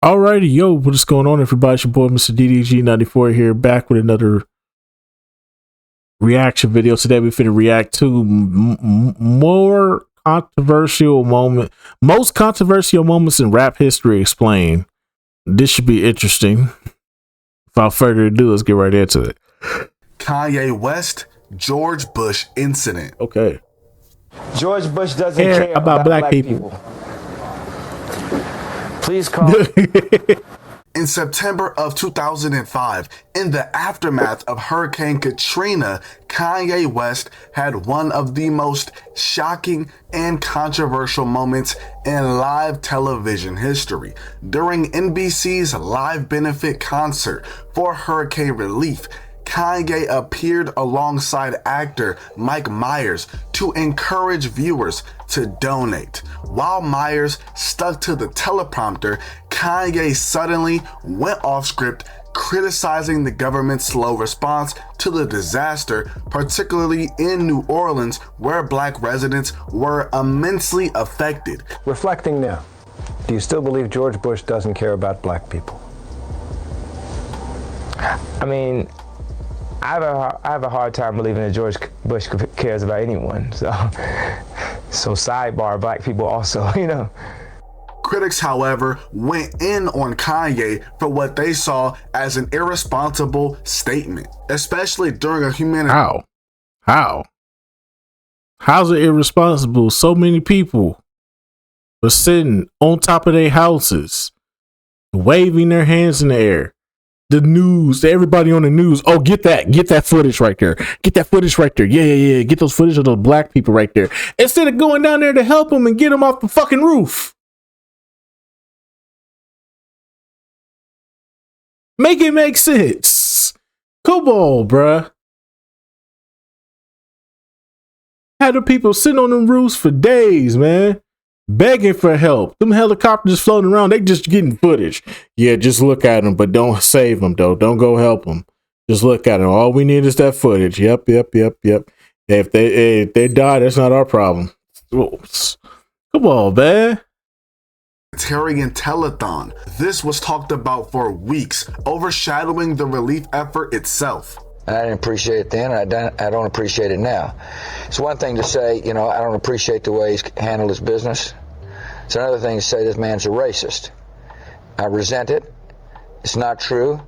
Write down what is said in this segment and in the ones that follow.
Alrighty, yo, what's going on, everybody? It's your boy, Mr. DDG94 here, back with another reaction video. Today, we finna react to most controversial moments in rap history explained. This should be interesting. Without further ado, let's get right into it. Kanye West, George Bush incident. Okay. George Bush doesn't care about black people. Please call. In September of 2005, in the aftermath of Hurricane Katrina, Kanye West had one of the most shocking and controversial moments in live television history. During NBC's live benefit concert for hurricane relief, Kanye appeared alongside actor Mike Myers to encourage viewers to donate. While Myers stuck to the teleprompter, Kanye suddenly went off script, criticizing the government's slow response to the disaster, particularly in New Orleans, where black residents were immensely affected. Reflecting now, do you still believe George Bush doesn't care about black people? I mean, I have a hard time believing that George Bush cares about anyone. So sidebar, black people also, you know. Critics, however, went in on Kanye for what they saw as an irresponsible statement, especially during a humanitarian. How's it irresponsible? So many people were sitting on top of their houses, waving their hands in the air. The news, everybody on the news. Oh, get that footage right there. Get that footage right there. Yeah. Get those footage of those black people right there. Instead of going down there to help them and get them off the fucking roof. Make it make sense. Come on, bruh. Had the people sitting on them roofs for days, man. Begging for help. Them helicopters floating around, they just getting footage. Yeah, just look at them, but don't save them, though. Don't go help them. Just look at them. All we need is that footage. Yep. If they die, that's not our problem. Come on, man. Telethon. This was talked about for weeks, overshadowing the relief effort itself. I didn't appreciate it then, and I don't appreciate it now. It's one thing to say, you know, I don't appreciate the way he's handled his business. It's another thing to say this man's a racist. I resent it. It's not true.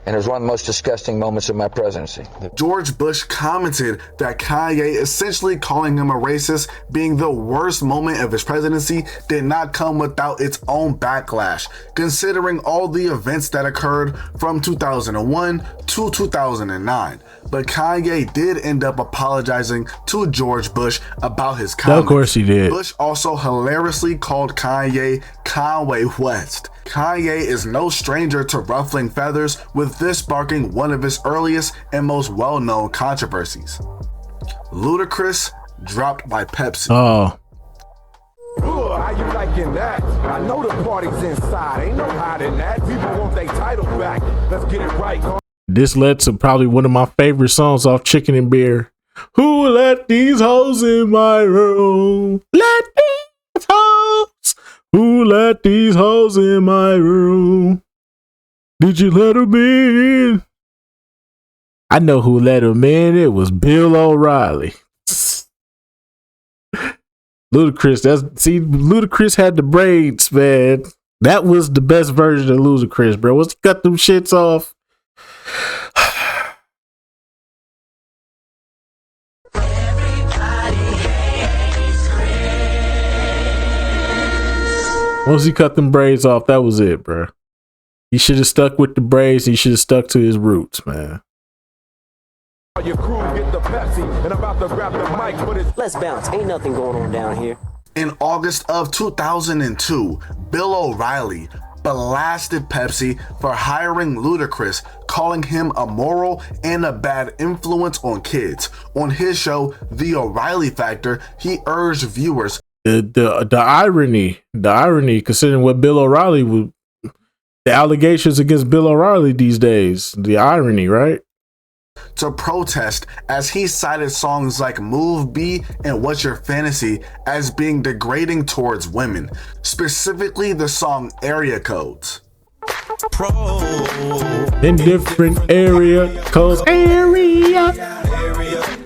And it was one of the most disgusting moments of my presidency. George Bush commented that Kanye essentially calling him a racist being the worst moment of his presidency did not come without its own backlash, considering all the events that occurred from 2001 to 2009. But Kanye did end up apologizing to George Bush about his comments. Of course he did. Bush also hilariously called Kanye Kanye West. Kanye is no stranger to ruffling feathers, with this sparking one of his earliest and most well-known controversies. Ludacris dropped by Pepsi. Oh. Ooh, how you liking that? I know the party's inside. Ain't no hiding that. People want their title back. Let's get it right. This led to probably one of my favorite songs off Chicken and Beer. Who let these hoes in my room? Let these hoes. Who let these hoes in my room? Did you let them in? I know who let them in. It was Bill O'Reilly. Ludacris had the braids, man. That was the best version of Ludacris, bro. Once he cut them shits off. Once he cut them braids off, that was it, bro. He should have stuck with the braids. He should have stuck to his roots, man. Your crew get the Pepsi and about to grab the mic, but it's let's bounce. Ain't nothing going on down here. In August of 2002, Bill O'Reilly blasted Pepsi for hiring Ludacris, calling him immoral and a bad influence on kids. On his show, The O'Reilly Factor, he urged viewers. The irony, considering what Bill O'Reilly would, the allegations against Bill O'Reilly these days, the irony, right? to protest, as he cited songs like Move B and What's Your Fantasy as being degrading towards women, specifically the song Area Codes. In different area codes.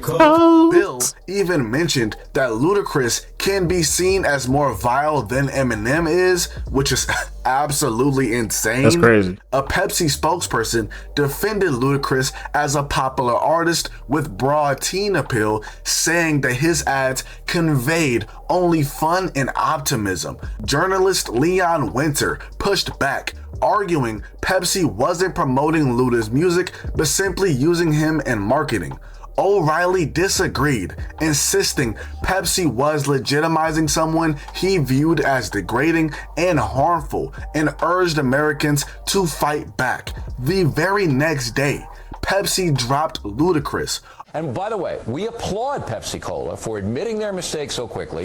Bill even mentioned that Ludacris can be seen as more vile than Eminem is, which is absolutely insane. That's crazy. A Pepsi spokesperson defended Ludacris as a popular artist with broad teen appeal, saying that his ads conveyed only fun and optimism. Journalist Leon Winter pushed back, arguing Pepsi wasn't promoting Luda's music, but simply using him in marketing. O'Reilly disagreed, insisting Pepsi was legitimizing someone he viewed as degrading and harmful, and urged Americans to fight back. The very next day, Pepsi dropped Ludacris. And by the way, we applaud Pepsi Cola for admitting their mistake so quickly.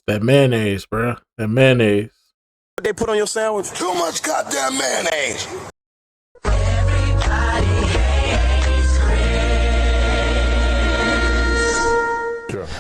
That mayonnaise, bro. That mayonnaise. What they put on your sandwich? Too much goddamn mayonnaise.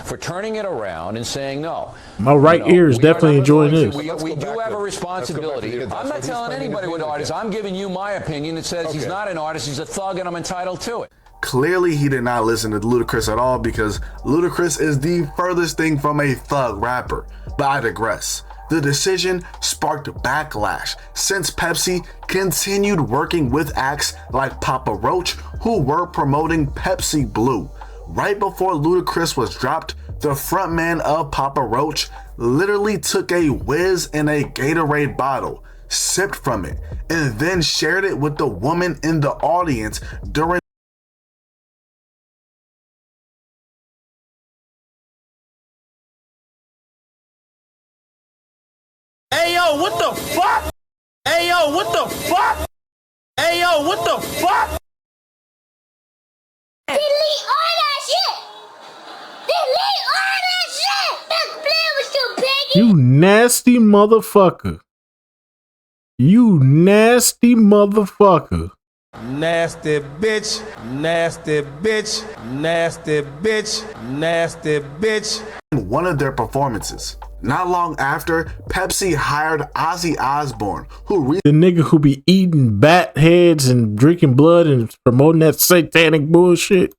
For turning it around and saying no. My right ear is definitely enjoying this. We do have a responsibility. I'm not telling anybody what artist. I'm giving you my opinion that says he's not an artist, he's a thug, and I'm entitled to it. Clearly, he did not listen to Ludacris at all, because Ludacris is the furthest thing from a thug rapper. But I digress. The decision sparked backlash since Pepsi continued working with acts like Papa Roach, who were promoting Pepsi Blue. Right before Ludacris was dropped, the frontman of Papa Roach literally took a whiz in a Gatorade bottle, sipped from it, and then shared it with the woman in the audience during Hey yo, what the fuck? Hey yo, what the fuck? Hey yo, what the fuck? Delete all that shit! Delete all that shit! That's playing with you, piggy! You nasty motherfucker. You nasty motherfucker. Nasty bitch, nasty bitch, nasty bitch, nasty bitch. one of their performances. Not long after, Pepsi hired Ozzy Osbourne, who the nigga who be eating bat heads and drinking blood and promoting that satanic bullshit.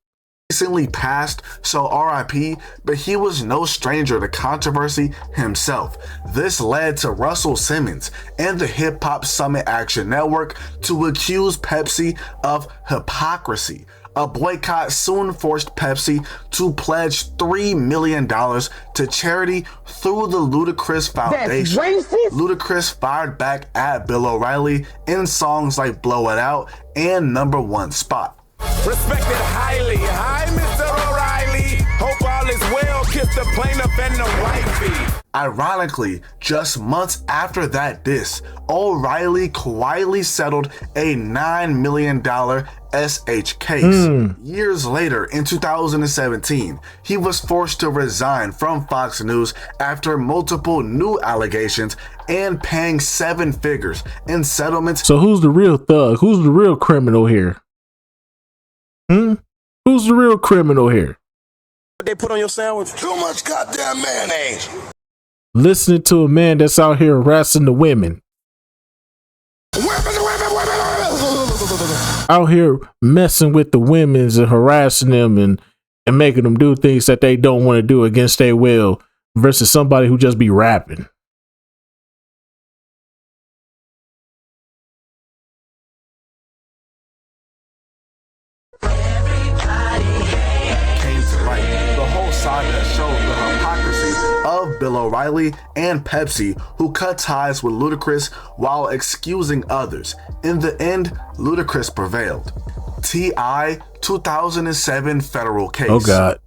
recently passed, so RIP, but he was no stranger to controversy himself. This led to Russell Simmons and the Hip Hop Summit Action Network to accuse Pepsi of hypocrisy. A boycott soon forced Pepsi to pledge $3 million to charity through the Ludacris Foundation. Ludacris fired back at Bill O'Reilly in songs like Blow It Out and Number One Spot. Respected highly. Hi, Mr. O'Reilly. Hope all is well. Kiss the plaintiff and the wifey. Ironically, just months after that diss, O'Reilly quietly settled a $9 million SH case. Years later, in 2017, he was forced to resign from Fox News after multiple new allegations and paying 7 figures in settlements. So who's the real thug? Who's the real criminal here? Who's the real criminal here? What they put on your sandwich? Too much goddamn mayonnaise. Listening to a man that's out here harassing the women. Out here messing with the women's and harassing them and making them do things that they don't want to do against their will versus somebody who just be rapping. Bill O'Reilly and Pepsi, who cut ties with Ludacris while excusing others. In the end, Ludacris prevailed. T.I. 2007 federal case. Oh God.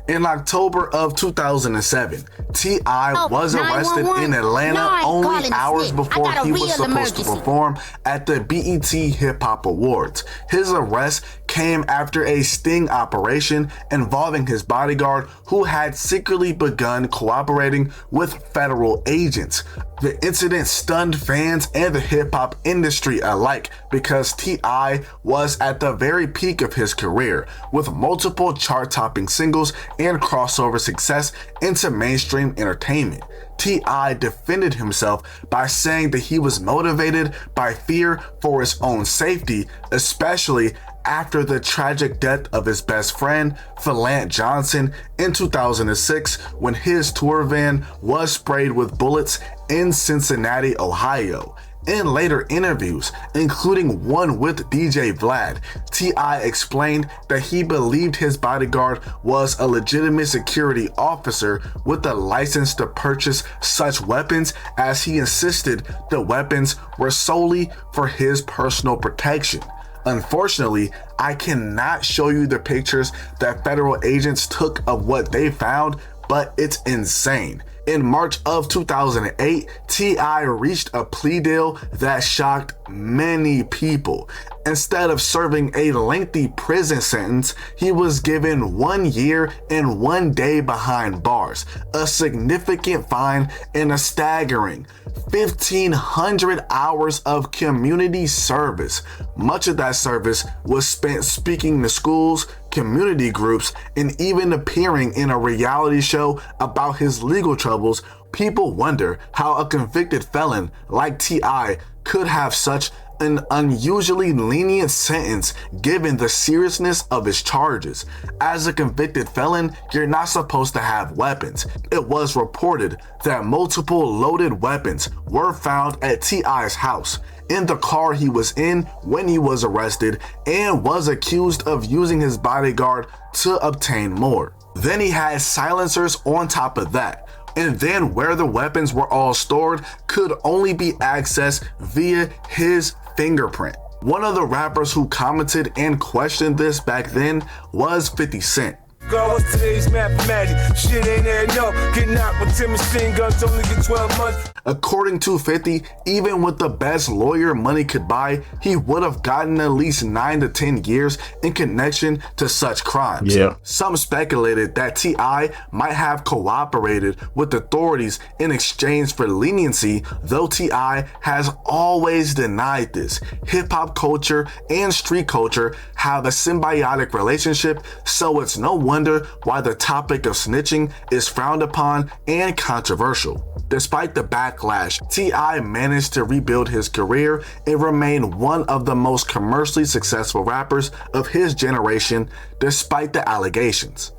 In October of 2007, T.I. was arrested in Atlanta only hours before he was supposed to perform at the BET Hip Hop Awards. His arrest came after a sting operation involving his bodyguard, who had secretly begun cooperating with federal agents. The incident stunned fans and the hip-hop industry alike because T.I. was at the very peak of his career, with multiple chart-topping singles and crossover success into mainstream entertainment. T.I. defended himself by saying that he was motivated by fear for his own safety, especially after the tragic death of his best friend, Philante Johnson, in 2006 when his tour van was sprayed with bullets in Cincinnati, Ohio. In later interviews, including one with DJ Vlad, T.I. explained that he believed his bodyguard was a legitimate security officer with a license to purchase such weapons, as he insisted the weapons were solely for his personal protection. Unfortunately, I cannot show you the pictures that federal agents took of what they found, but it's insane. In March of 2008, T.I. reached a plea deal that shocked many people. Instead of serving a lengthy prison sentence, he was given 1 year and 1 day behind bars, a significant fine, and a staggering 1,500 hours of community service. Much of that service was spent speaking to schools, community groups, and even appearing in a reality show about his legal troubles. People wonder how a convicted felon like T.I. could have such an unusually lenient sentence given the seriousness of his charges. As a convicted felon, you're not supposed to have weapons. It was reported that multiple loaded weapons were found at T.I.'s house, in the car he was in when he was arrested, and was accused of using his bodyguard to obtain more. Then he had silencers on top of that. And then where the weapons were all stored could only be accessed via his fingerprint. One of the rappers who commented and questioned this back then was 50 Cent. Girl, what's today's mathematics? Shit ain't adding up. Getting out with 10 machine guns, only get 12 months. According to 50, even with the best lawyer money could buy, he would have gotten at least 9 to 10 years in connection to such crimes. Yeah. Some speculated that T.I. might have cooperated with authorities in exchange for leniency, though T.I. has always denied this. Hip-hop culture and street culture have a symbiotic relationship, so it's no wonder why the topic of snitching is frowned upon and controversial. Despite the backlash, T.I. managed to rebuild his career and remain one of the most commercially successful rappers of his generation, despite the allegations.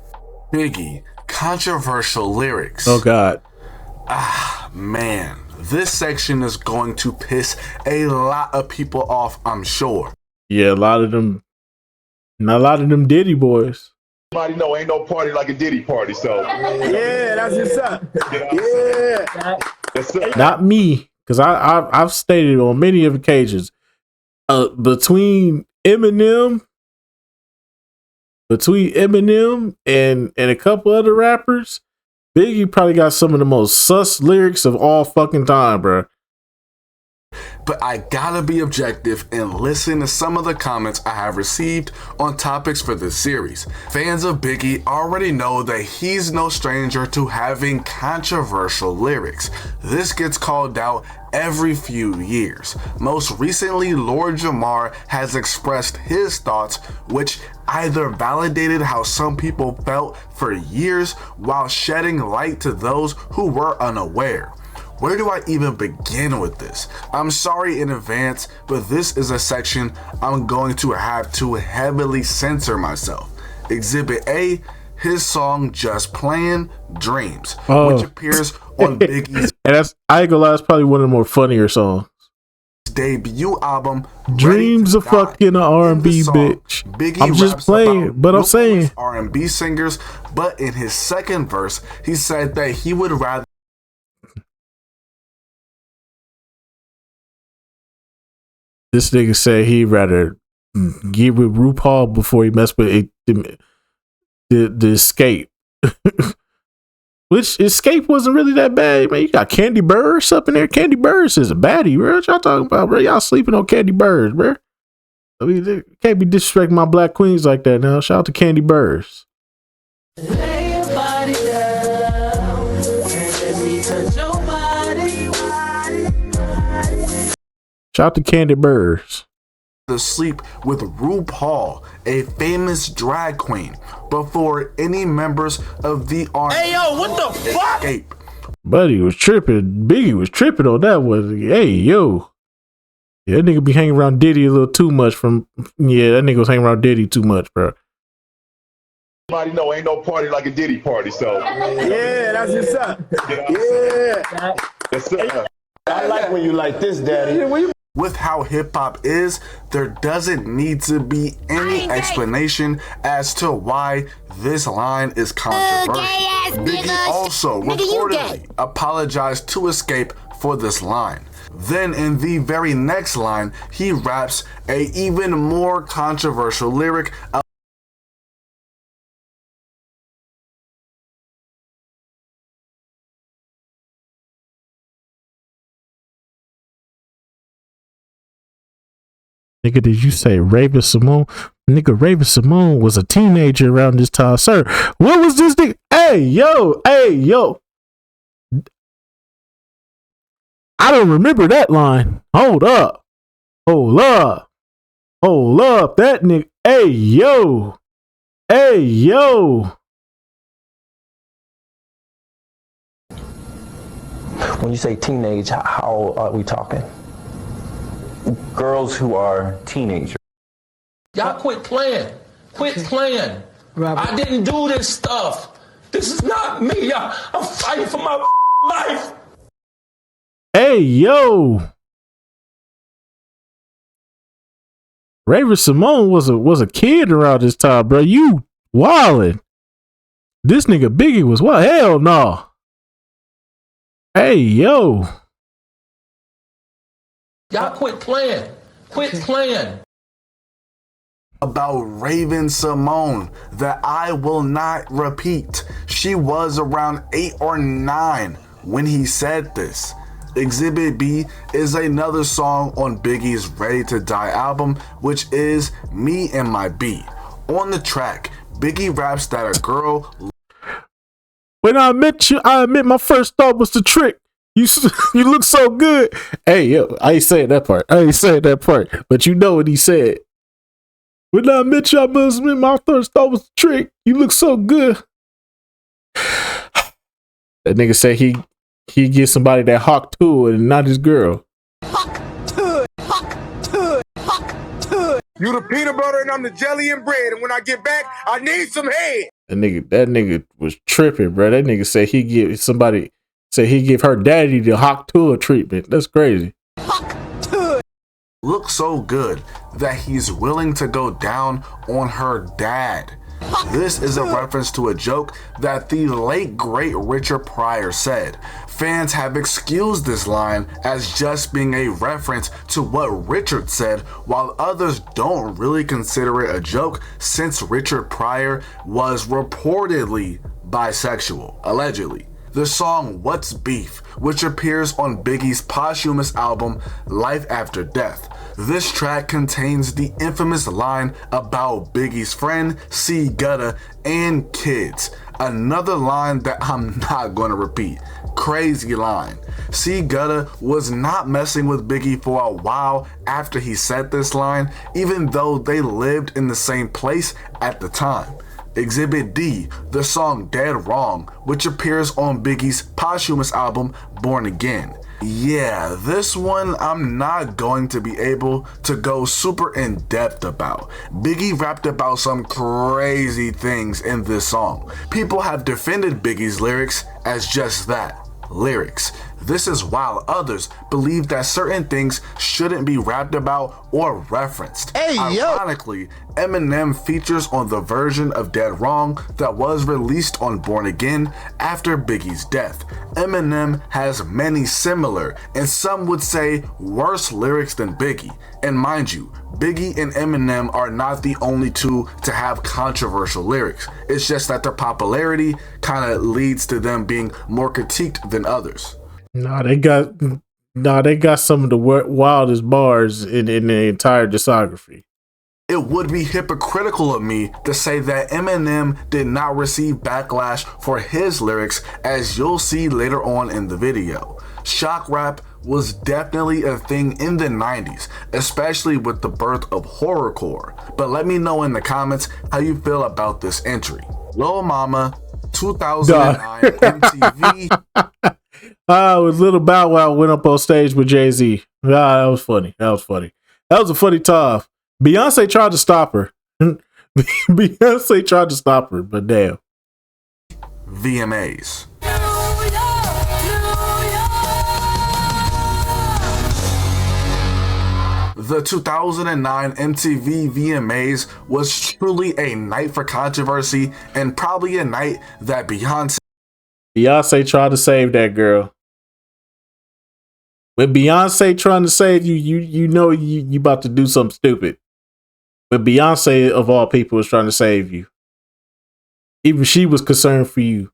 Biggie, controversial lyrics. Oh God. Man, this section is going to piss a lot of people off, I'm sure. Yeah, a lot of them Diddy boys. Everybody know ain't no party like a Diddy party, so Yeah, that's what's up. Yeah. Yes, sir. Not me, because I've stated on many of occasions, between Eminem and a couple other rappers, Biggie probably got some of the most sus lyrics of all fucking time, bro. But I gotta be objective and listen to some of the comments I have received on topics for this series. Fans of Biggie already know that he's no stranger to having controversial lyrics. This gets called out every few years. Most recently, Lord Jamar has expressed his thoughts, which either validated how some people felt for years while shedding light to those who were unaware. Where do I even begin with this? I'm sorry in advance, but this is a section I'm going to have to heavily censor myself. Exhibit A, his song Just Playin' Dreams, which appears on Biggie's and I ain't gonna lie, it's probably one of the more funnier songs. Debut album, Dreams of fucking an R&B bitch. Biggie I'm just raps playing, about but I'm saying R&B singers, but in his second verse, he said that he would rather this nigga said he'd rather get with RuPaul before he messed with the Escape. Which Escape wasn't really that bad, man. You got Candy Burrs up in there. Candy Burrs is a baddie, bro. What y'all talking about, bro? Y'all sleeping on Candy Burrs, bro. I mean, can't be disrespecting my black queens like that now. Shout out to Candy Burrs. Lay your body down and let me touch your body. Shout out to Candy Birds. To sleep with RuPaul, a famous drag queen, before any members of the army What the fuck? escape. Buddy was tripping. Biggie was tripping on that one. Hey, yo. Yeah, that nigga be hanging around Diddy a little too much that nigga was hanging around Diddy too much, bro. Everybody know ain't no party like a Diddy party, so. Yeah, that's what's up. Yeah. Yes, sir. I like when you like this, Daddy. With how hip-hop is, there doesn't need to be any explanation as to why this line is controversial. Biggie also reportedly apologized to Escape for this line. Then in the very next line, he raps a even more controversial lyric Nigga, did you say Raven Simone? Nigga, Raven Simone was a teenager around this time. Sir, what was this nigga? Hey, yo. I don't remember that line. Hold up. That nigga. Hey, yo. When you say teenage, how old are we talking? Girls who are teenagers. Y'all quit playing. Quit playing. I didn't do this stuff. This is not me. I'm fighting for my life. Hey, yo. Raven Simone was a kid around this time, bro. You wildin'. This nigga Biggie was what? Hell no. Hey, yo. Y'all quit playing. Quit playing. About Raven Simone that I will not repeat. She was around 8 or 9 when he said this. Exhibit B is another song on Biggie's Ready to Die album, which is Me and My B. On the track, Biggie raps that a girl... When I met you, I admit my first thought was the trick. You look so good. Hey, yo, I ain't saying that part. But you know what he said. When I met you, I must admit my first thought was the trick. You look so good. That nigga said he get somebody that hawk to it and not his girl. You the peanut butter and I'm the jelly and bread. And when I get back, I need some head. That nigga was tripping, bro. That nigga said he give her daddy the hawk to a treatment. That's crazy. Look so good that he's willing to go down on her dad. This is a reference to a joke that the late great Richard Pryor said. Fans have excused this line as just being a reference to what Richard said, while others don't really consider it a joke since Richard Pryor was reportedly bisexual, allegedly. The song What's Beef, which appears on Biggie's posthumous album Life After Death. This track contains the infamous line about Biggie's friend, C. Gutta, and kids. Another line that I'm not going to repeat. Crazy line. C. Gutta was not messing with Biggie for a while after he said this line, even though they lived in the same place at the time. Exhibit D, the song Dead Wrong, which appears on Biggie's posthumous album Born Again. Yeah, this one I'm not going to be able to go super in depth about. Biggie rapped about some crazy things in this song. People have defended Biggie's lyrics as just that, lyrics. This is while others believe that certain things shouldn't be rapped about or referenced. Ironically, Eminem features on the version of Dead Wrong that was released on Born Again after Biggie's death. Eminem has many similar, and some would say worse lyrics than Biggie. And mind you, Biggie and Eminem are not the only two to have controversial lyrics. It's just that their popularity kind of leads to them being more critiqued than others. They got some of the wildest bars in the entire discography. It would be hypocritical of me to say that Eminem did not receive backlash for his lyrics, as you'll see later on in the video. Shock rap was definitely a thing in the 90s, especially with the birth of horrorcore. But let me know in the comments how you feel about this entry. Lil Mama, 2009 MTV. With Little Bow Wow went up on stage with Jay-Z. That was funny. That was a funny time. Beyonce tried to stop her. Beyonce tried to stop her, but damn. VMAs. The 2009 MTV VMAs was truly a night for controversy and probably a night that Beyonce tried to save that girl. When Beyonce trying to save you, you know you about to do something stupid. When Beyonce of all people was trying to save you, even she was concerned for you,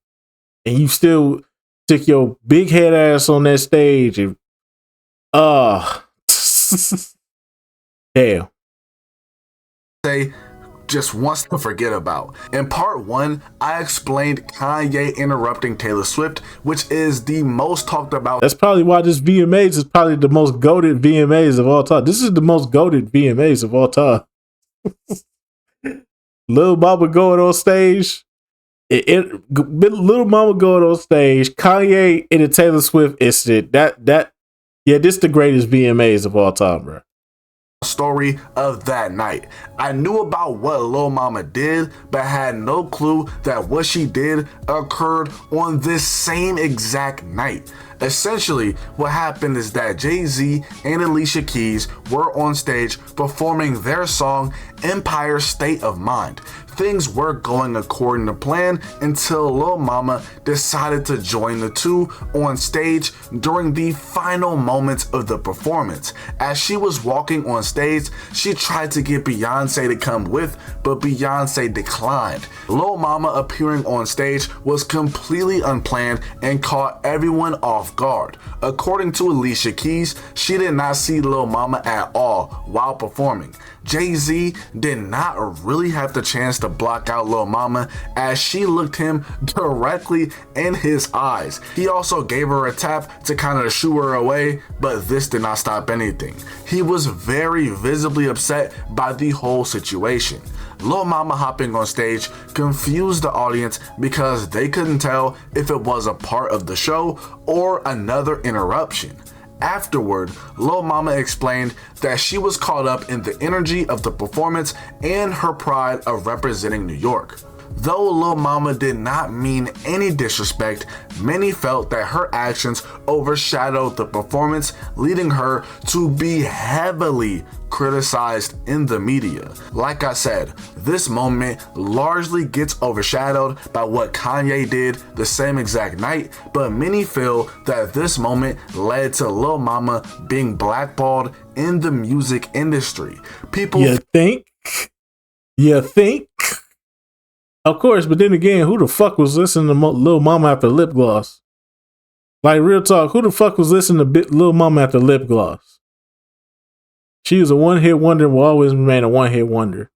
and you still took your big head ass on that stage and damn. Just wants to forget about. In part 1, I explained Kanye interrupting Taylor Swift, which is the most talked about. That's probably why this VMAs is probably the most goated VMAs of all time. This is the most goated VMAs of all time. Lil Mama going on stage. Lil Mama going on stage. Kanye in the Taylor Swift incident. This the greatest VMAs of all time, bro. Story of that night. I knew about what Lil Mama did, but had no clue that what she did occurred on this same exact night. Essentially, what happened is that Jay-Z and Alicia Keys were on stage performing their song Empire State of Mind. Things were going according to plan until Lil Mama decided to join the two on stage during the final moments of the performance. As she was walking on stage, she tried to get Beyonce to come with, but Beyonce declined. Lil Mama appearing on stage was completely unplanned and caught everyone off guard. According to Alicia Keys, she did not see Lil Mama at all while performing. Jay-Z did not really have the chance to block out Lil Mama as she looked him directly in his eyes. He also gave her a tap to kind of shoo her away, but this did not stop anything. He was very visibly upset by the whole situation. Lil Mama hopping on stage confused the audience because they couldn't tell if it was a part of the show or another interruption. Afterward, Lil Mama explained that she was caught up in the energy of the performance and her pride of representing New York. Though Lil Mama did not mean any disrespect, many felt that her actions overshadowed the performance, leading her to be heavily criticized in the media. Like I said, this moment largely gets overshadowed by what Kanye did the same exact night, but many feel that this moment led to Lil Mama being blackballed in the music industry. People You think? Of course, but then again, who the fuck was listening to Lil Mama after Lip Gloss? Like, real talk, who the fuck was listening to Lil Mama after Lip Gloss? She was a one-hit wonder, will always remain a one-hit wonder.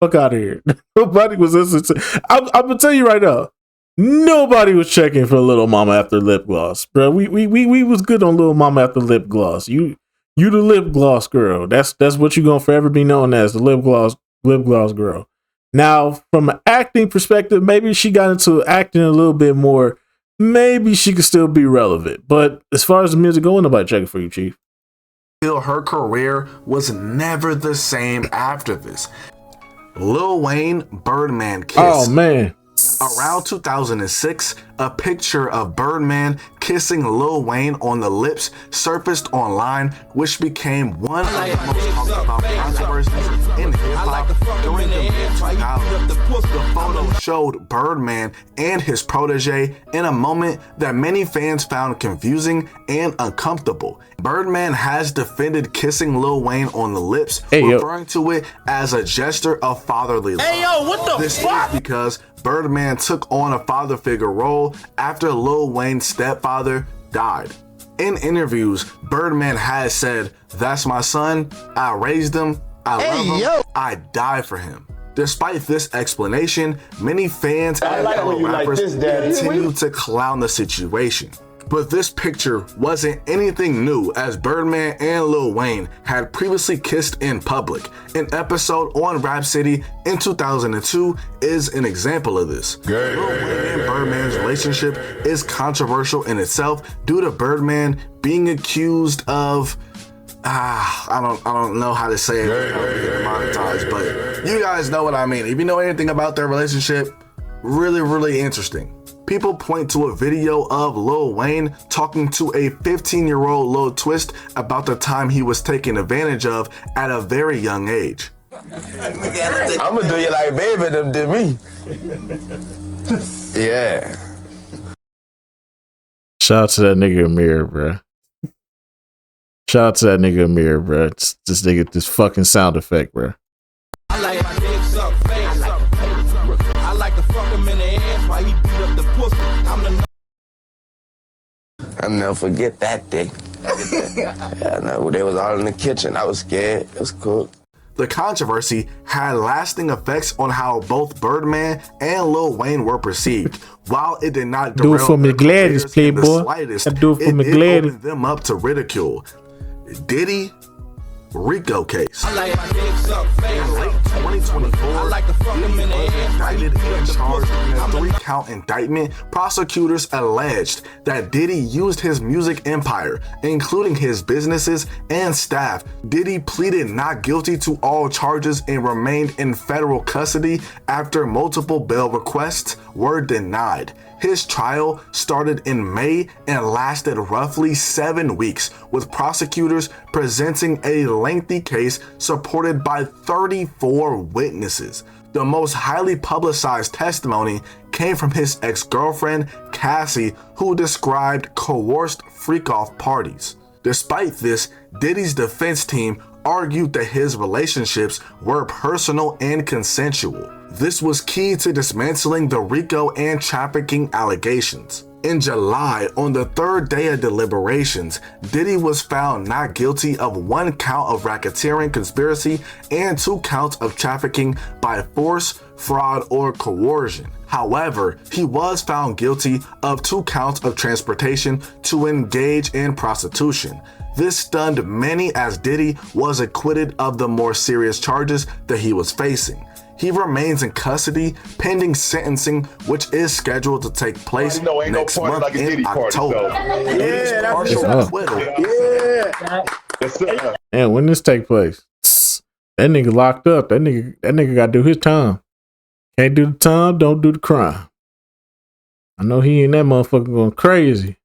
Fuck out of here. Nobody was listening to... I'm gonna tell you right now, nobody was checking for Lil Mama after Lip Gloss, bro. We was good on Lil Mama after Lip Gloss. You the lip gloss girl. That's what you gonna forever be known as, the lip gloss girl. Now, from an acting perspective, maybe she got into acting a little bit more. Maybe she could still be relevant. But as far as the music going, nobody checking for you, Chief. Her career was never the same after this. Lil Wayne Birdman kiss. Oh, man. Around 2006, a picture of Birdman kissing Lil Wayne on the lips surfaced online, which became one of the most talked about controversies in hip-hop during the mid-2000s. The photo showed Birdman and his protege in a moment that many fans found confusing and uncomfortable. Birdman has defended kissing Lil Wayne on the lips, referring to it as a gesture of fatherly love. Hey, yo, what the fuck? Is because Birdman took on a father figure role after Lil Wayne's stepfather died. In interviews, Birdman has said, "That's my son, I raised him, I love him, I die for him." Despite this explanation, many fans and fellow rappers continue to clown the situation. But this picture wasn't anything new, as Birdman and Lil Wayne had previously kissed in public. An episode on Rap City in 2002 is an example of this. Lil Wayne and Birdman's relationship is controversial in itself due to Birdman being accused of I don't know how to say it without being demonetized, but you guys know what I mean. If you know anything about their relationship, really interesting. People point to a video of Lil Wayne talking to a 15-year-old Lil Twist about the time he was taken advantage of at a very young age. I'ma do you like baby them did me. Yeah. Shout out to that nigga Amir, bro. Shout out to that nigga Amir, bro. This nigga, this fucking sound effect, bro. I like my dick suck face. I like to fuck him in the ass while he beat up the pussy. I'll never forget that day. Yeah, no, they was all in the kitchen. I was scared. It was cool. The controversy had lasting effects on how both Birdman and Lil Wayne were perceived. While it did not do it for me, Gladys, playboy. I do it for me, Gladys. Opened them up to ridicule. Diddy RICO case. I like my dick suck face. In late 2024, I like to fuck him in the ass. indicted and charged in a 3-count indictment. Prosecutors alleged that Diddy used his music empire, including his businesses and staff. Diddy pleaded not guilty to all charges and remained in federal custody after multiple bail requests were denied. His trial started in May and lasted roughly 7 weeks, with prosecutors presenting a lengthy case supported by 34 witnesses. The most highly publicized testimony came from his ex-girlfriend, Cassie, who described coerced freak-off parties. Despite this, Diddy's defense team argued that his relationships were personal and consensual. This was key to dismantling the RICO and trafficking allegations. In July, on the 3rd day of deliberations, Diddy was found not guilty of 1 count of racketeering conspiracy and 2 counts of trafficking by force, fraud, or coercion. However, he was found guilty of 2 counts of transportation to engage in prostitution. This stunned many, as Diddy was acquitted of the more serious charges that he was facing. He remains in custody pending sentencing, which is scheduled to take place next month in October. Diddy's partial acquittal. And when this take place, that nigga locked up. That nigga got to do his time. Can't do the time, don't do the crime. I know he ain't that motherfucker going crazy.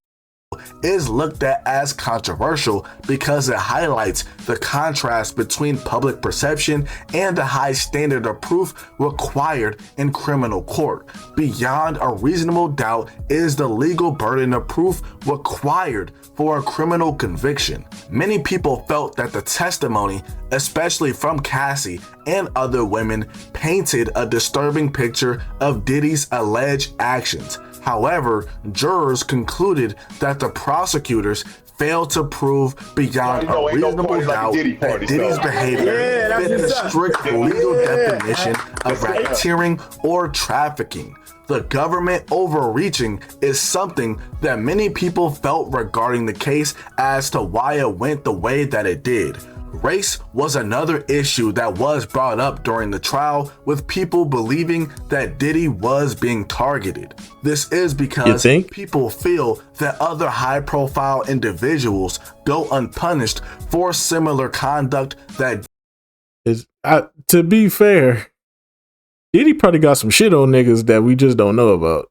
Is looked at as controversial because it highlights the contrast between public perception and the high standard of proof required in criminal court. Beyond a reasonable doubt is the legal burden of proof required for a criminal conviction. Many people felt that the testimony, especially from Cassie and other women, painted a disturbing picture of Diddy's alleged actions. However, jurors concluded that the prosecutors failed to prove beyond a reasonable doubt that Diddy's behavior fit the strict legal definition of racketeering or trafficking. The government overreaching is something that many people felt regarding the case as to why it went the way that it did. Race was another issue that was brought up during the trial, with people believing that Diddy was being targeted. This is because people feel that other high-profile individuals go unpunished for similar conduct that to be fair, Diddy probably got some shit on niggas that we just don't know about.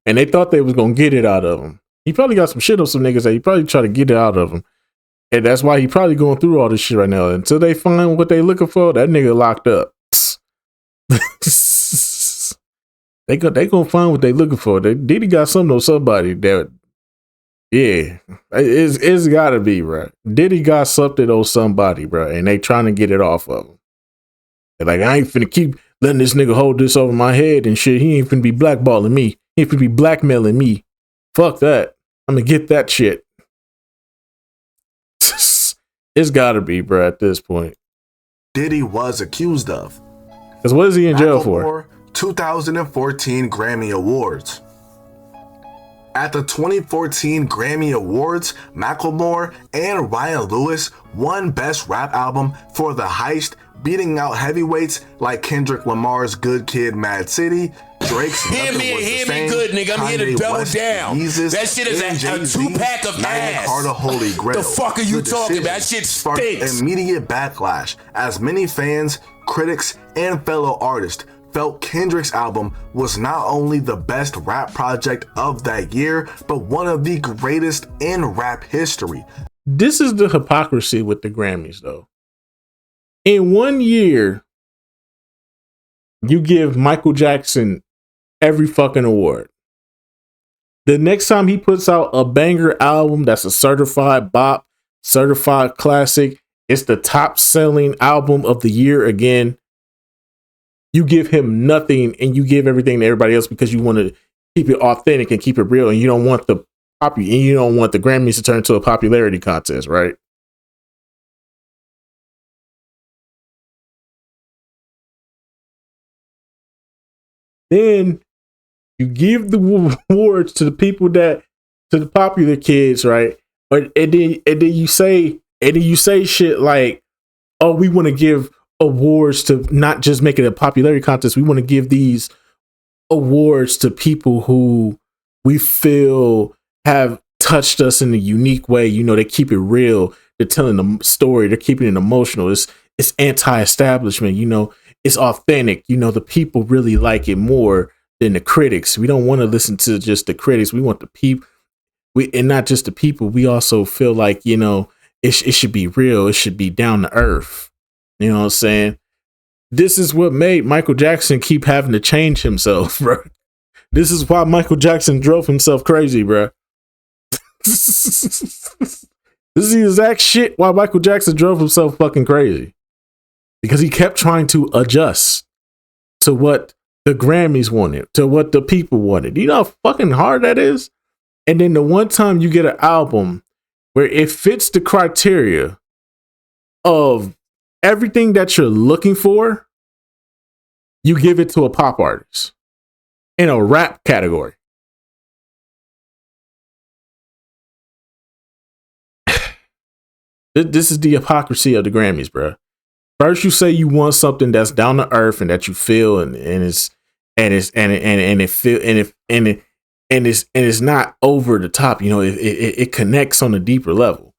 And they thought they was gonna get it out of him. He probably got some shit on some niggas that he probably try to get it out of him. And that's why he probably going through all this shit right now. Until they find what they looking for, that nigga locked up. They gonna find what they looking for. Diddy got something on somebody that, yeah, it's gotta be, bro. Diddy got something on somebody, bro, and they trying to get it off of him. They're like, I ain't finna keep letting this nigga hold this over my head and shit. He ain't finna be blackballing me. He ain't finna be blackmailing me. Fuck that. I'm gonna get that shit. It's gotta be, bro, at this point. Diddy was accused of. Because what is he in jail for? 2014 Grammy Awards. At the 2014 Grammy Awards, Macklemore and Ryan Lewis won Best Rap Album for The Heist, beating out heavyweights like Kendrick Lamar's Good Kid, Mad City, Drake's Hear Nothing me, Was the hear me Same, good, nigga. I'm here to Kanye double West, down. Yeezus, That shit is and a Jay-Z's two-pack of Magna ass. Carta Holy Grail. The fuck are you The talking about? That decision shit sparked stinks. immediate backlash as many fans, critics, and fellow artists felt Kendrick's album was not only the best rap project of that year, but one of the greatest in rap history. This is the hypocrisy with the Grammys, though. In 1 year, you give Michael Jackson every fucking award. The next time he puts out a banger album that's a certified bop, certified classic, it's the top selling album of the year again. You give him nothing and you give everything to everybody else because you want to keep it authentic and keep it real, and you don't want the Grammys to turn into a popularity contest, right? Then you give the awards to the people to the popular kids, right? And then you say shit like, oh, we want to give awards to not just make it a popularity contest. We want to give these awards to people who we feel have touched us in a unique way. You know, they keep it real. They're telling the story. They're keeping it emotional. It's anti-establishment. You know, it's authentic. You know, the people really like it more than the critics. We don't want to listen to just the critics. We want the people. And not just the people. We also feel like, you know, it should be real. It should be down to earth. You know what I'm saying? This is what made Michael Jackson keep having to change himself, bro. This is why Michael Jackson drove himself crazy, bro. This is the exact shit why Michael Jackson drove himself fucking crazy. Because he kept trying to adjust to what the Grammys wanted, to what the people wanted. You know how fucking hard that is? And then the one time you get an album where it fits the criteria of everything that you're looking for, you give it to a pop artist in a rap category. This is the hypocrisy of the Grammys, bro. First, you say you want something that's down to earth and that you feel and it's not over the top. You know, it connects on a deeper level.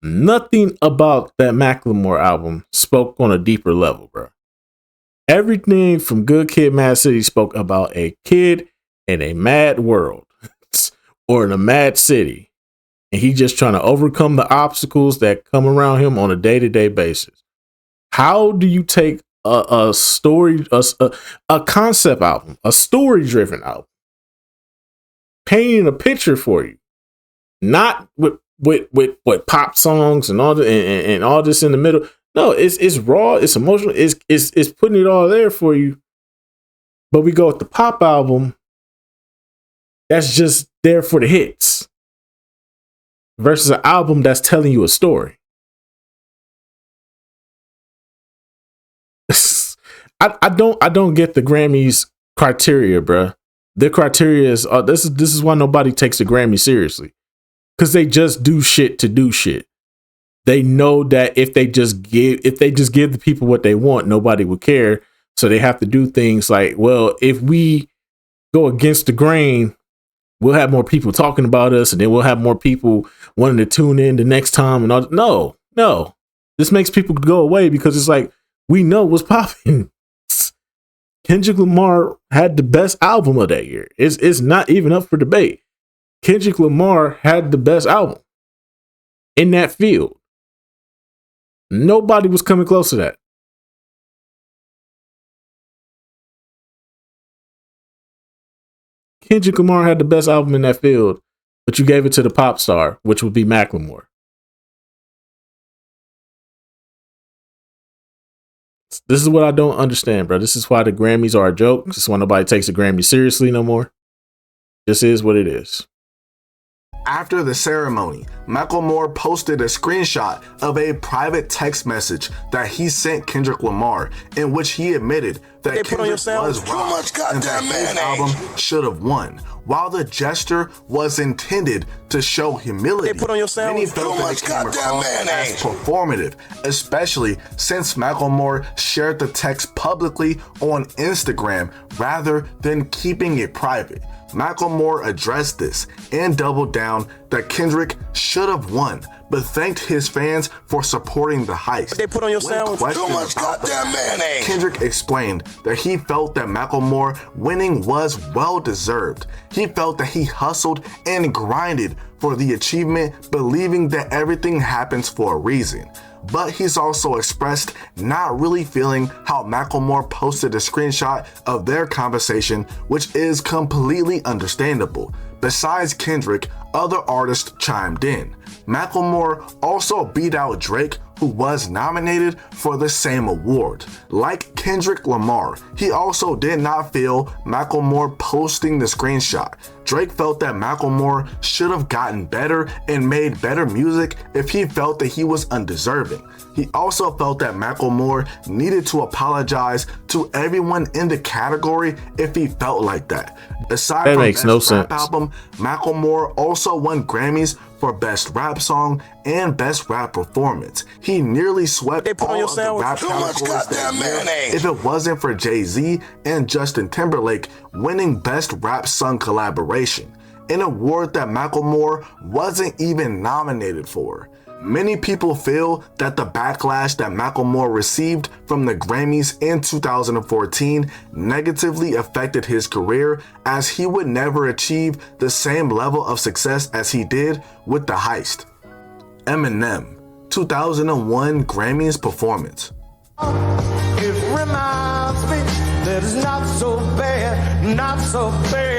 Nothing about that Macklemore album spoke on a deeper level, bro. Everything from Good Kid, Mad City spoke about a kid in a mad world or in a mad city. And he just trying to overcome the obstacles that come around him on a day-to-day basis. How do you take a story, a concept album, a story-driven album, painting a picture for you, not with pop songs and all and all this in the middle? No, it's raw, it's emotional, it's putting it all there for you. But we go with the pop album that's just there for the hits versus an album that's telling you a story. I don't get the Grammys criteria, bruh. Their criteria is this is why nobody takes the Grammy seriously, because they just do shit to do shit. They know that if they just give the people what they want, nobody would care. So they have to do things like, well, if we go against the grain, we'll have more people talking about us, and then we'll have more people wanting to tune in the next time. And all. No, this makes people go away because it's like, we know what's popping. Kendrick Lamar had the best album of that year. It's not even up for debate. Kendrick Lamar had the best album in that field. Nobody was coming close to that. Kendrick Lamar had the best album in that field, but you gave it to the pop star, which would be Macklemore. This is what I don't understand, bro. This is why the Grammys are a joke. This is why nobody takes the Grammy seriously no more. This is what it is. After the ceremony, Macklemore posted a screenshot of a private text message that he sent Kendrick Lamar, in which he admitted that Kendrick was robbed and that his album should have won. While the gesture was intended to show humility, many felt that it came across as performative, especially since Macklemore shared the text publicly on Instagram rather than keeping it private. Macklemore addressed this and doubled down that Kendrick should have won, but thanked his fans for supporting the heist. They put on your sandwich too much goddamn mayonnaise. Kendrick explained that he felt that Macklemore winning was well deserved. He felt that he hustled and grinded for the achievement, believing that everything happens for a reason. But he's also expressed not really feeling how Macklemore posted a screenshot of their conversation, which is completely understandable. Besides Kendrick, other artists chimed in. Macklemore also beat out Drake, who was nominated for the same award. Like Kendrick Lamar, he also did not feel Macklemore posting the screenshot. Drake felt that Macklemore should have gotten better and made better music if he felt that he was undeserving. He also felt that Macklemore needed to apologize to everyone in the category if he felt like that. Aside from makes no Best Rap sense. Album, Macklemore also won Grammys for Best Rap Song and Best Rap Performance. He nearly swept all of the rap categories that year if it wasn't for Jay-Z and Justin Timberlake winning Best Rap Song Collaboration, an award that Macklemore wasn't even nominated for. Many people feel that the backlash that Macklemore received from the Grammys in 2014 negatively affected his career, as he would never achieve the same level of success as he did with The Heist. Eminem, 2001 Grammys performance. It reminds me that it's not so bad, not so bad.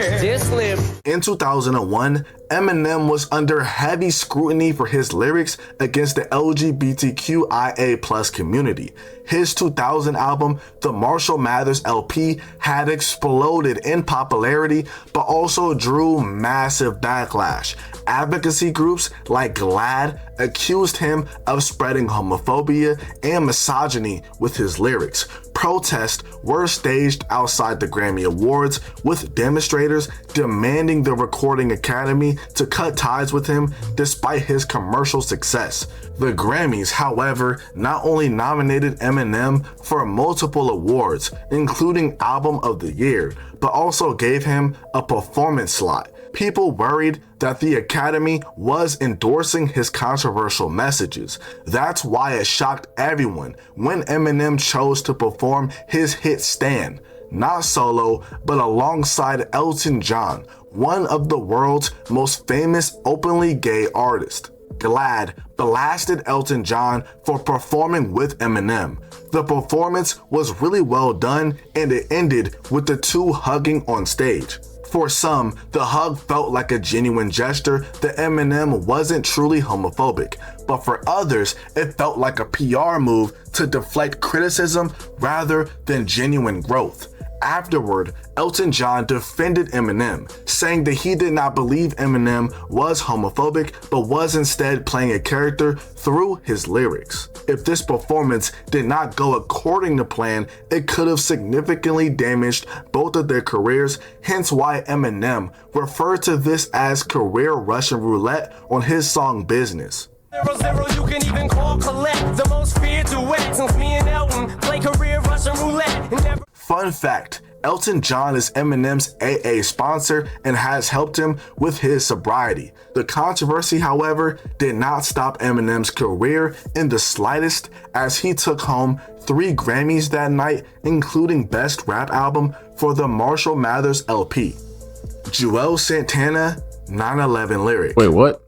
In 2001, Eminem was under heavy scrutiny for his lyrics against the LGBTQIA+ community. His 2000 album, the Marshall Mathers LP, had exploded in popularity, but also drew massive backlash. Advocacy groups like GLAAD accused him of spreading homophobia and misogyny with his lyrics. Protests were staged outside the Grammy Awards, with demonstrators demanding the Recording Academy to cut ties with him despite his commercial success. The Grammys, however, not only nominated Eminem for multiple awards, including Album of the Year, but also gave him a performance slot. People worried that the Academy was endorsing his controversial messages. That's why it shocked everyone when Eminem chose to perform his hit Stan, not solo, but alongside Elton John, one of the world's most famous openly gay artists. GLAAD blasted Elton John for performing with Eminem. The performance was really well done, and it ended with the two hugging on stage. For some, the hug felt like a genuine gesture that Eminem wasn't truly homophobic, but for others, it felt like a PR move to deflect criticism rather than genuine growth. Afterward, Elton John defended Eminem, saying that he did not believe Eminem was homophobic, but was instead playing a character through his lyrics. If this performance did not go according to plan, it could have significantly damaged both of their careers, hence why Eminem referred to this as career Russian roulette on his song Business. 0-0, you can even call collect the most feared duet since me and Elton play career Russian roulette. Fun fact, Elton John is Eminem's AA sponsor and has helped him with his sobriety. The controversy, however, did not stop Eminem's career in the slightest, as he took home 3 Grammys that night, including Best Rap Album for the Marshall Mathers LP. Juelz Santana, 9/11 lyric. Wait, what?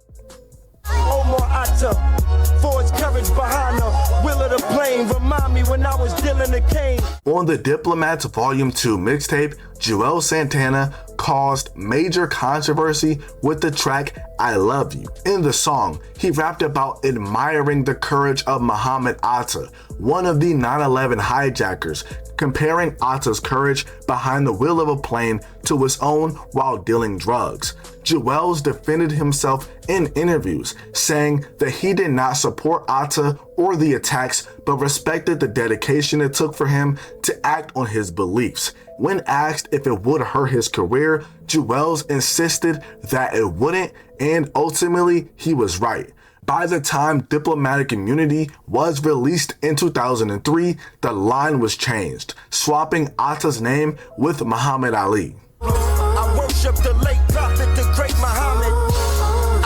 Forged courage behind the wheel of the plane. Remind me when I was dealing feeling the cane. On the Diplomats Volume 2 mixtape, Juelz Santana caused major controversy with the track I Love You. In the song, he rapped about admiring the courage of Muhammad Atta, one of the 9/11 hijackers, comparing Atta's courage behind the wheel of a plane to his own while dealing drugs. Juelz defended himself in interviews, saying that he did not support Atta or the attacks, but respected the dedication it took for him to act on his beliefs. When asked if it would hurt his career, Juelz insisted that it wouldn't, and ultimately he was right. By the time Diplomatic Immunity was released in 2003, the line was changed, swapping Atta's name with Muhammad Ali. I worship the late prophet, the great Muhammad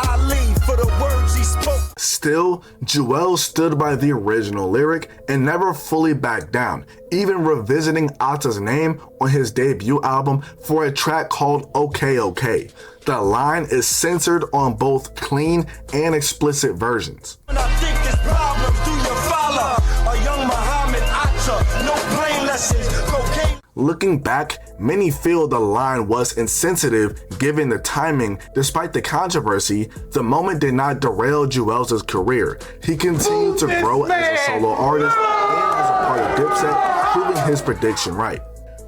Ali, for the words he spoke. Still, Juelz stood by the original lyric and never fully backed down, even revisiting Atta's name on his debut album for a track called OK OK. The line is censored on both clean and explicit versions. When I think it's problems, do you follow? A young Muhammad Atta, no plain lessons, cocaine. Looking back, many feel the line was insensitive given the timing. Despite the controversy, the moment did not derail Juelz's career. He continued to grow as a solo artist and as a part of Dipset, proving his prediction right.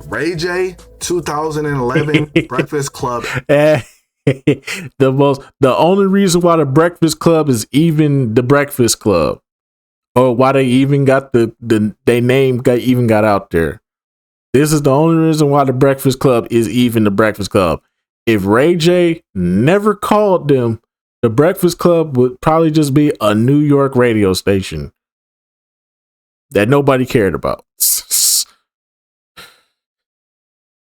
Ray J, 2011, Breakfast Club. The only reason why the Breakfast Club is even the Breakfast Club, or why they even got their name got out there. This is the only reason why the Breakfast Club is even the Breakfast Club. If Ray J never called them, the Breakfast Club would probably just be a New York radio station that nobody cared about.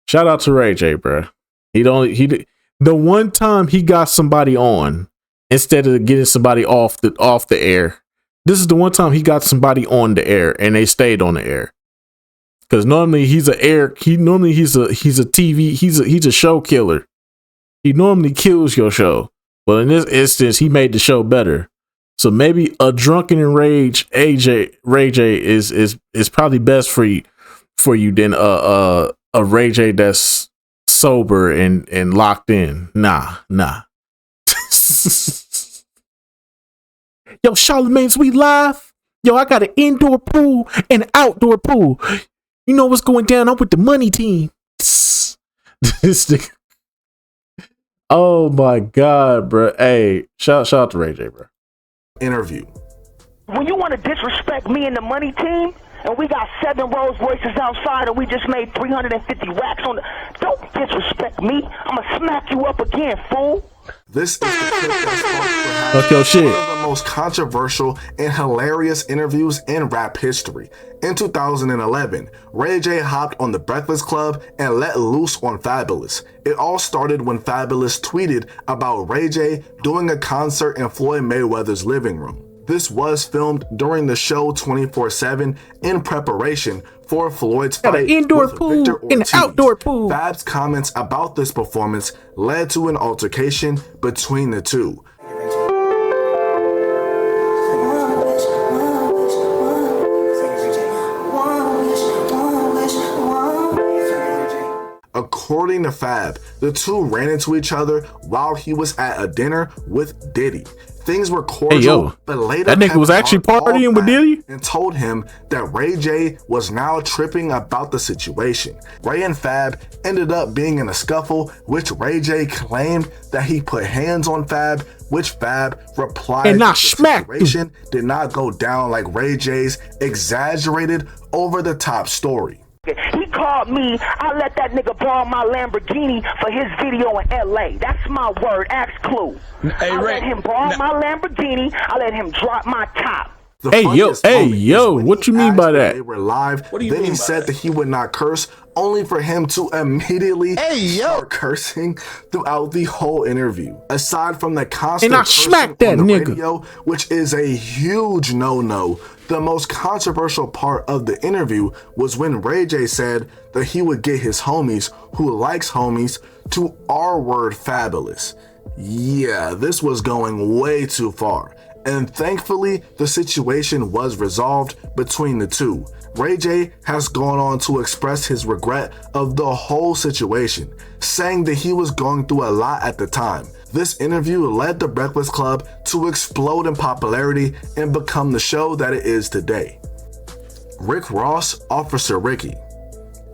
Shout out to Ray J, bro. The one time he got somebody on instead of getting somebody off the air. This is the one time he got somebody on the air and they stayed on the air. Because normally he's a TV, he's a show killer. He normally kills your show. But in this instance, he made the show better. So maybe a drunken enraged Ray J is probably best for you than a Ray J that's sober and locked in. Nah. Yo, Charlemagne's we live. Yo, I got an indoor pool and outdoor pool. You know what's going down? I'm with the money team. This nigga. Oh my God, bro. Hey, shout out to Ray J, bro. Interview. When you want to disrespect me and the money team, and we got 7 Rolls Royces outside, and we just made 350 racks on the... Don't disrespect me. I'm going to smack you up again, fool. This is the clip that's your shit. One of the most controversial and hilarious interviews in rap history. In 2011, Ray J hopped on The Breakfast Club and let loose on Fabulous. It all started when Fabulous tweeted about Ray J doing a concert in Floyd Mayweather's living room. This was filmed during the show 24/7 in preparation for Floyd's fight an indoor with pool Victor Ortiz. and an outdoor pool. Fab's comments about this performance led to an altercation between the two. According to Fab, the two ran into each other while he was at a dinner with Diddy. Things were cordial, but later that nigga was actually partying with Diddy and told him that Ray J was now tripping about the situation. Ray and Fab ended up being in a scuffle, which Ray J claimed that he put hands on Fab, which Fab replied and that the situation did not go down like Ray J's exaggerated over-the-top story. He called me, I let that nigga borrow my Lamborghini for his video in LA. That's my word, ask Clue. Hey, I let him borrow my Lamborghini, I let him drop my top. Hey yo, what you mean by that? They were live. Then he said that he would not curse, only for him to immediately start cursing throughout the whole interview. Aside from the constant cursing on the radio, which is a huge no-no, the most controversial part of the interview was when Ray J said that he would get his homies, who likes homies, to R-word Fabulous. Yeah, this was going way too far. And thankfully, the situation was resolved between the two. Ray J has gone on to express his regret of the whole situation, saying that he was going through a lot at the time. This interview led the Breakfast Club to explode in popularity and become the show that it is today. Rick Ross, Officer Ricky.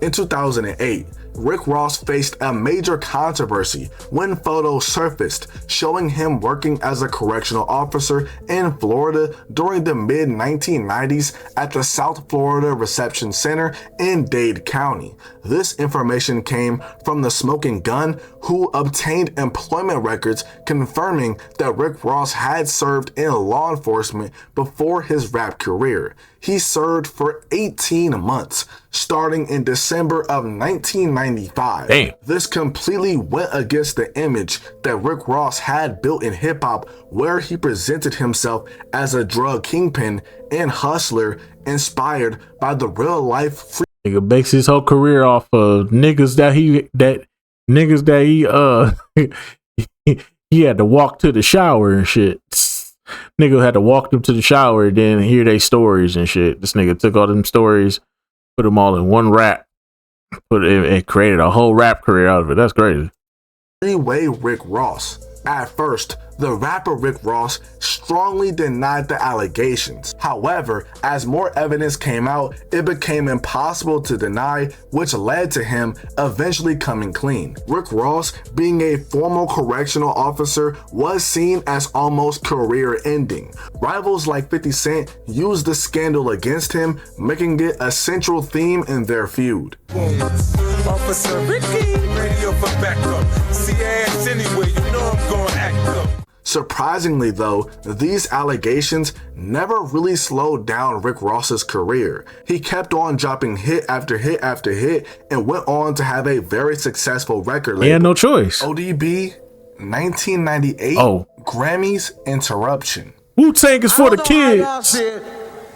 In 2008, Rick Ross faced a major controversy when photos surfaced showing him working as a correctional officer in Florida during the mid-1990s at the South Florida Reception Center in Dade County. This information came from the Smoking Gun, who obtained employment records confirming that Rick Ross had served in law enforcement before his rap career. He served for 18 months, starting in December of 1995. Damn. This completely went against the image that Rick Ross had built in hip-hop, where he presented himself as a drug kingpin and hustler inspired by the real-life free. Nigga makes his whole career off of niggas that he had to walk to the shower and shit. Nigga had to walk them to the shower and then hear their stories and shit. This nigga took all them stories, put them all in one rap, and created a whole rap career out of it. That's crazy. Freeway Rick Ross. At first, the rapper Rick Ross strongly denied the allegations. However, as more evidence came out, it became impossible to deny, which led to him eventually coming clean. Rick Ross, being a former correctional officer, was seen as almost career-ending. Rivals like 50 Cent used the scandal against him, making it a central theme in their feud. Officer Ricky, radio for backup. See ass anyway, you know I'm gonna act up. Surprisingly though, these allegations never really slowed down Rick Ross's career. He kept on dropping hit after hit after hit and went on to have a very successful record label. He had no choice. ODB, 1998, Grammys, Interruption. Wu-Tang is for the kids.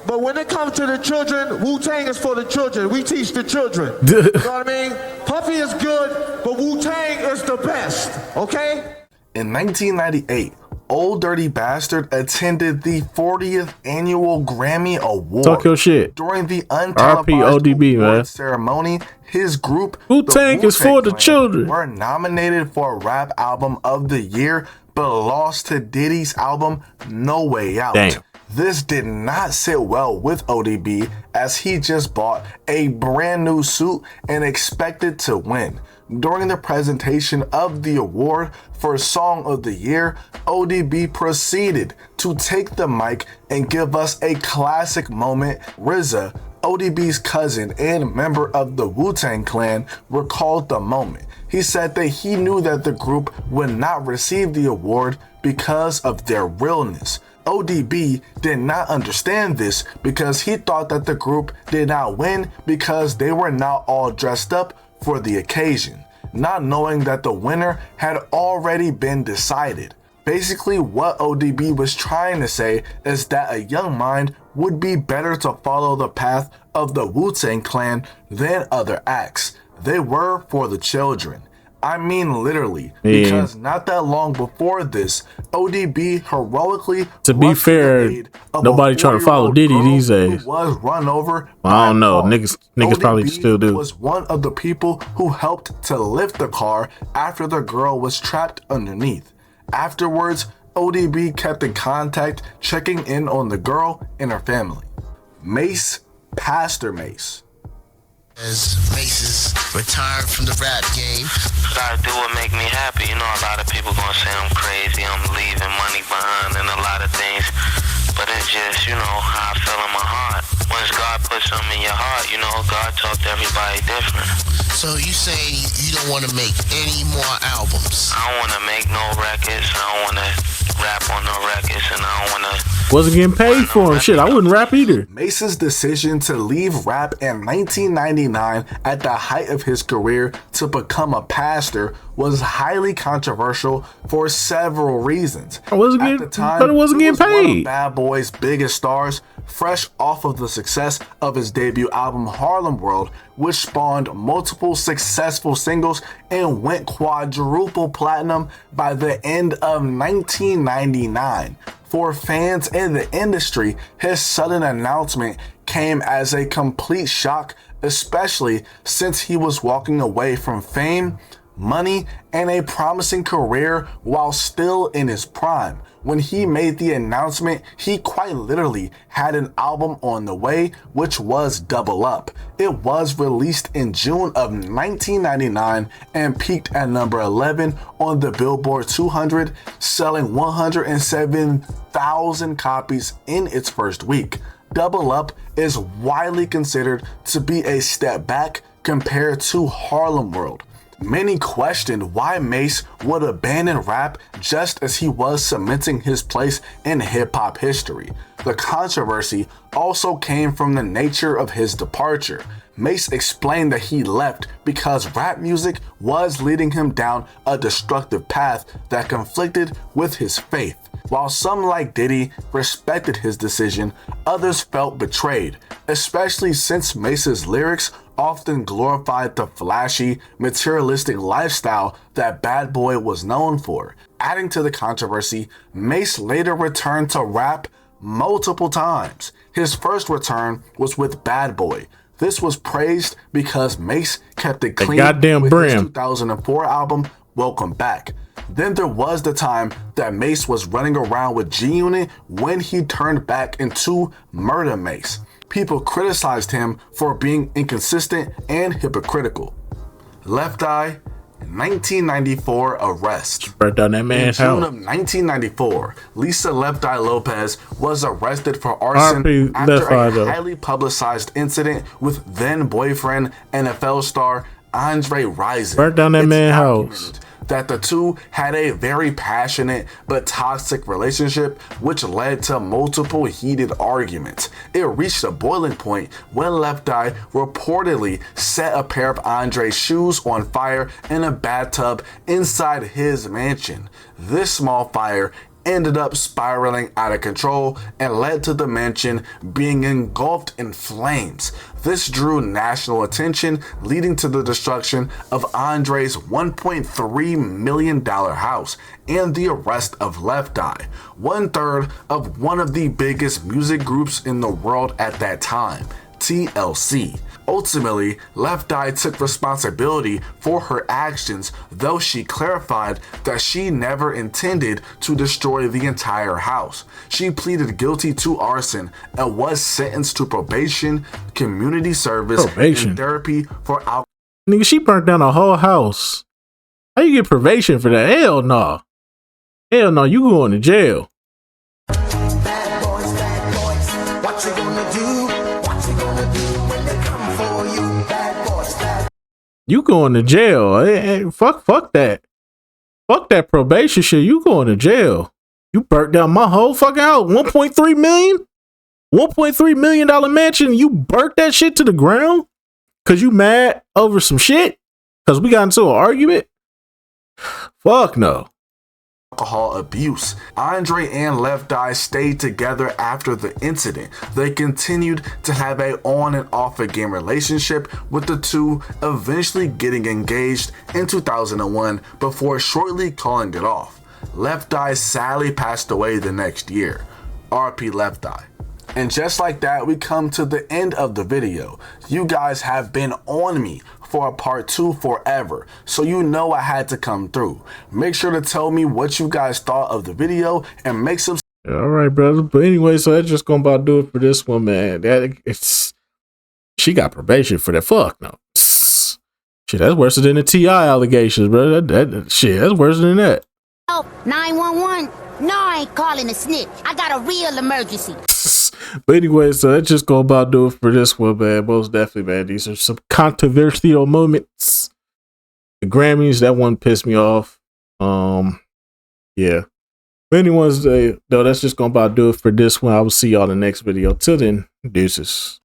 But when it comes to the children, Wu-Tang is for the children. We teach the children. You know what I mean? Puffy is good, but Wu-Tang is the best, okay? In 1998, Old Dirty Bastard attended the 40th annual Grammy Award. Talk your shit. During the untelevised award ceremony, his group, Wu-Tang is for the children, were nominated for Rap Album of the Year, but lost to Diddy's album No Way Out. Damn. This did not sit well with ODB, as he just bought a brand new suit and expected to win. During the presentation of the award for Song of the Year, ODB proceeded to take the mic and give us a classic moment. RZA, ODB's cousin and member of the Wu-Tang Clan, recalled the moment. He said that he knew that the group would not receive the award because of their realness. ODB did not understand this because he thought that the group did not win because they were not all dressed up for the occasion, not knowing that the winner had already been decided. Basically, what ODB was trying to say is that a young mind would be better to follow the path of the Wu-Tang Clan than other acts. They were for the children. I mean literally, because not that long before this, ODB heroically, to be fair, nobody trying to follow Diddy these days. Was run over. I don't know, niggas probably still do. Was one of the people who helped to lift the car after the girl was trapped underneath. Afterwards, ODB kept in contact, checking in on the girl and her family. Mase, Pastor Mase. As Mase is retired from the rap game. Gotta do what make me happy. You know, a lot of people gonna say I'm crazy, I'm leaving money behind and a lot of things. But it's just, you know, how I feel in my heart. Once God puts something in your heart, you know, God talks to everybody different. So you say you don't want to make any more albums? I don't want to make no records. I don't want to rap on no records, and I don't want to... Wasn't getting paid for him. Shit, I wouldn't rap either. Mase's decision to leave rap in 1999 at the height of his career to become a pastor was highly controversial for several reasons. I wasn't getting, but it wasn't getting paid. One of Bad Boy's biggest stars, fresh off of the success of his debut album Harlem World, which spawned multiple successful singles and went quadruple platinum by the end of 1999. For fans in the industry, his sudden announcement came as a complete shock, especially since he was walking away from fame, money, and a promising career while still in his prime. When he made the announcement, he quite literally had an album on the way, which was Double Up. It was released in June of 1999 and peaked at number 11 on the Billboard 200, selling 107,000 copies in its first week. Double Up is widely considered to be a step back compared to Harlem World. Many questioned why Mase would abandon rap just as he was cementing his place in hip-hop history. The controversy also came from the nature of his departure. Mase explained that he left because rap music was leading him down a destructive path that conflicted with his faith. While some like Diddy respected his decision, others felt betrayed, especially since Mase's lyrics often glorified the flashy, materialistic lifestyle that Bad Boy was known for. Adding to the controversy, Mase later returned to rap multiple times. His first return was with Bad Boy. This was praised because Mase kept it clean with his 2004 album, Welcome Back. Then there was the time that Mase was running around with G-Unit when he turned back into Murder Mase. People criticized him for being inconsistent and hypocritical. Left Eye, 1994 arrest. Burnt down that man's house. In June of 1994, Lisa Left Eye Lopez was arrested for arson after a highly publicized incident with then boyfriend NFL star Andre Rison. Burnt down that man's house. That the two had a very passionate but toxic relationship, which led to multiple heated arguments. It reached a boiling point when Left Eye reportedly set a pair of Andre's shoes on fire in a bathtub inside his mansion. This small fire ended up spiraling out of control and led to the mansion being engulfed in flames. This drew national attention, leading to the destruction of Andre's $1.3 million house and the arrest of Left Eye, 1/3 of one of the biggest music groups in the world at that time, TLC. Ultimately, Left Eye took responsibility for her actions, though she clarified that she never intended to destroy the entire house. She pleaded guilty to arson and was sentenced to probation, community service, and therapy for alcohol. Nigga, she burnt down a whole house. How you get probation for that? Hell no. Hell no, you going to jail. You going to jail. Hey, fuck that. Fuck that probation shit. You going to jail. You burnt down my whole fucking house. $1.3 million? $1.3 million mansion. You burnt that shit to the ground? Cause you mad over some shit? Cause we got into an argument? Fuck no. Alcohol abuse. Andre and Left Eye stayed together after the incident. They continued to have a on and off again relationship, with the two eventually getting engaged in 2001 before shortly calling it off. Left Eye sadly passed away the next year. RP Left Eye. And just like that, we come to the end of the video. You guys have been on me for a part 2 forever, so you know I had to come through. Make sure to tell me what you guys thought of the video and make some. All right, brother. But anyway, so that's just gonna about do it for this one, man. She got probation for that. Fuck no. Shit, that's worse than the T.I. allegations, bro. Shit, that's worse than that. Oh, 911. No, I ain't calling a snitch. I got a real emergency. But anyway, so that's just gonna about do it for this one, man. Most definitely, man. These are some controversial moments. The Grammys, that one pissed me off. Yeah. But anyways, though, that's just gonna about do it for this one. I will see y'all in the next video. Till then, deuces.